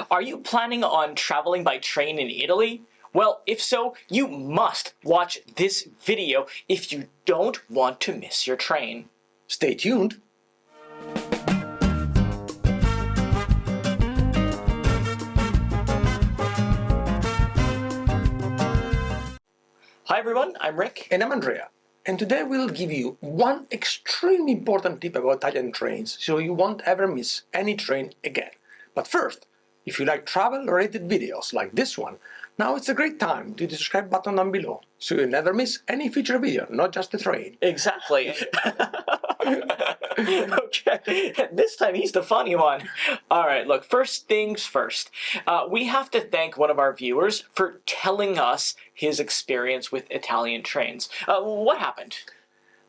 Are you planning on traveling by train in Italy? Well, if so, you must watch this video if you don't want to miss your train. Stay tuned. Hi everyone, I'm Rick. And I'm Andrea. And today we'll give you one extremely important tip about Italian trains, so you won't ever miss any train again. But first, if you like travel-related videos like this one, now it's a great time to hit the subscribe button down below, so you'll never miss any future video, not just the train. Exactly. Okay, this time he's the funny one. Alright, look, first things first. We have to thank one of our viewers for telling us his experience with Italian trains. What happened?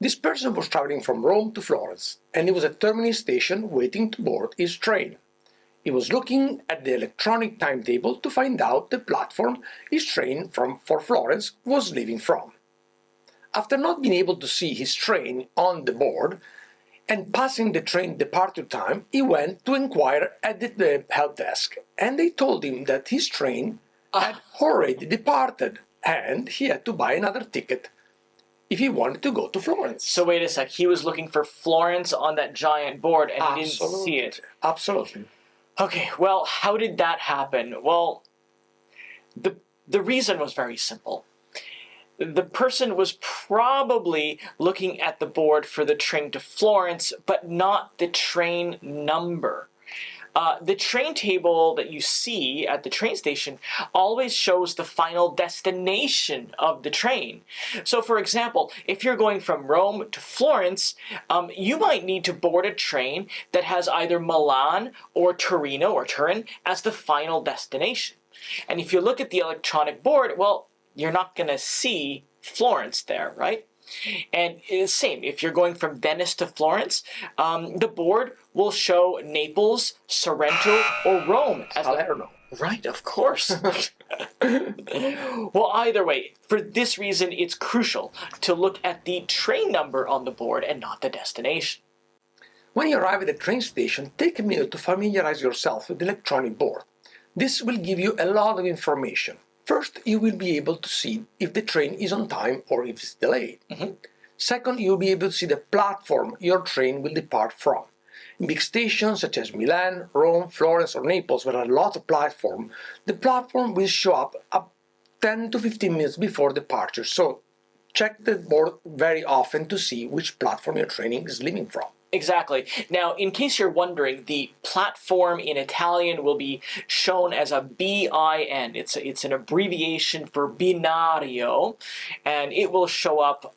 This person was traveling from Rome to Florence, and he was at Termini station waiting to board his train. He was looking at the electronic timetable to find out the platform his train for Florence was leaving from. After not being able to see his train on the board and passing the train departure time, he went to inquire at the help desk, and they told him that his train had already departed and he had to buy another ticket if he wanted to go to Florence. So wait a sec, he was looking for Florence on that giant board and he didn't see it. Absolutely. Okay, well, how did that happen? Well, the reason was very simple. The person was probably looking at the board for the train to Florence, but not the train number. The train table that you see at the train station always shows the final destination of the train. So for example, if you're going from Rome to Florence, you might need to board a train that has either Milan or Torino or Turin as the final destination. And if you look at the electronic board, well, you're not going to see Florence there, right? And it's the same, if you're going from Venice to Florence, the board will show Naples, Sorrento, or Rome as Salerno. Right, of course. Well, either way, for this reason, it's crucial to look at the train number on the board and not the destination. When you arrive at the train station, take a minute to familiarize yourself with the electronic board. This will give you a lot of information. First, you will be able to see if the train is on time or if it's delayed. Second, you will be able to see the platform your train will depart from. In big stations such as Milan, Rome, Florence or Naples, where there are lots of platforms, the platform will show up 10 to 15 minutes before departure. So check the board very often to see which platform your train is leaving from. Exactly. Now, in case you're wondering, the platform in Italian will be shown as a BIN. It's an abbreviation for binario, and it will show up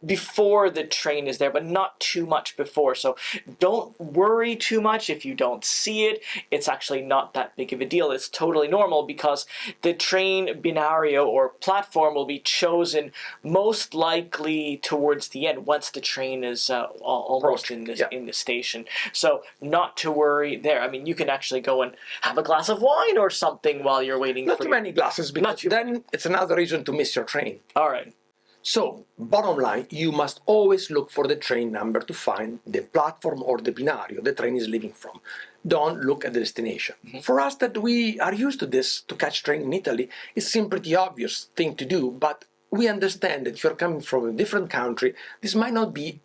before the train is there, but not too much before. So don't worry too much if you don't see it. It's actually not that big of a deal. It's totally normal because the train binario or platform will be chosen most likely towards the end, once the train is almost in the station. So not to worry there. I mean, you can actually go and have a glass of wine or something while you're waiting. Not too many glasses, because then it's another reason to miss your train. All right. So, bottom line, you must always look for the train number to find the platform or the binario the train is leaving from. Don't look at the destination. For us that we are used to this, to catch train in Italy, it's simply the obvious thing to do, but we understand that if you're coming from a different country, this might not be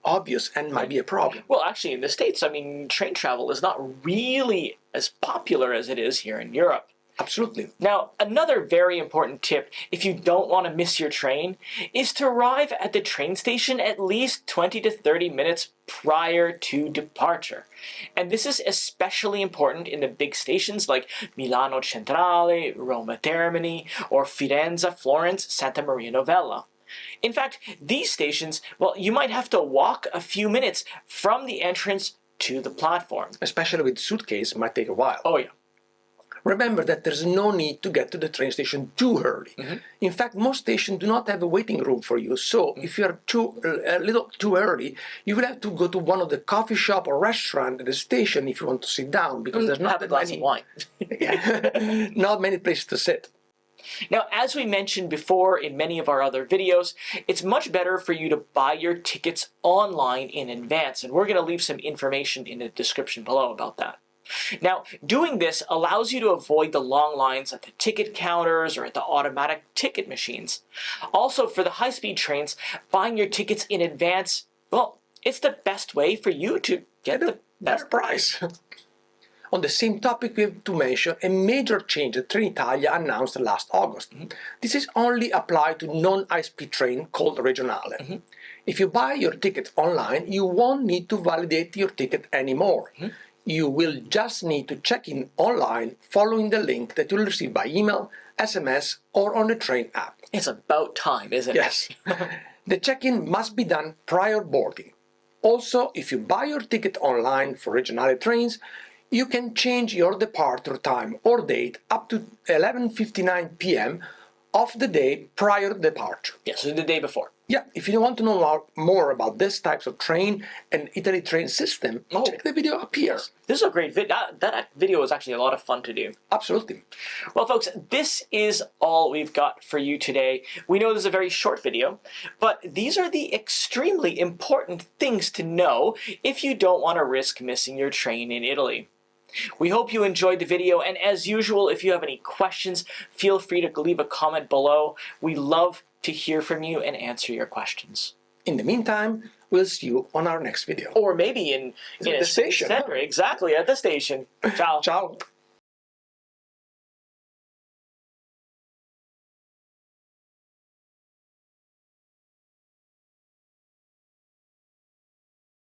obvious and might be a problem. Well, actually, in the States, I mean, train travel is not really as popular as it is here in Europe. Absolutely. Now, another very important tip, if you don't want to miss your train, is to arrive at the train station at least 20 to 30 minutes prior to departure. And this is especially important in the big stations like Milano Centrale, Roma Termini, or Firenze, Florence, Santa Maria Novella. In fact, these stations, well, you might have to walk a few minutes from the entrance to the platform. Especially with suitcase, it might take a while. Oh, yeah. Remember that there's no need to get to the train station too early. In fact, most stations do not have a waiting room for you, so if you're a little too early, you will have to go to one of the coffee shop or restaurant at the station if you want to sit down, because there's not that many wine. Not many places to sit. Now, as we mentioned before in many of our other videos, it's much better for you to buy your tickets online in advance, and we're going to leave some information in the description below about that. Now, doing this allows you to avoid the long lines at the ticket counters or at the automatic ticket machines. Also, for the high-speed trains, buying your tickets in advance, well, it's the best way for you to get the best price. On the same topic, we have to mention a major change that Trenitalia announced last August. This is only applied to non-high-speed train called Regionale. If you buy your ticket online, you won't need to validate your ticket anymore. You will just need to check in online following the link that you'll receive by email, SMS, or on the train app. It's about time, isn't it? Yes. The check-in must be done prior boarding. Also, if you buy your ticket online for Regionale trains, you can change your departure time or date up to 11:59 p.m. of the day prior departure. Yeah, so the day before. Yeah, if you want to know more about these types of train and Italy train system, check the video up here. This is a great video. That video was actually a lot of fun to do. Absolutely. Well, folks, this is all we've got for you today. We know this is a very short video, but these are the extremely important things to know if you don't want to risk missing your train in Italy. We hope you enjoyed the video, and as usual, if you have any questions, feel free to leave a comment below. We love to hear from you and answer your questions. In the meantime, we'll see you on our next video. Or maybe in the a station. center, exactly, at the station. Ciao. Ciao.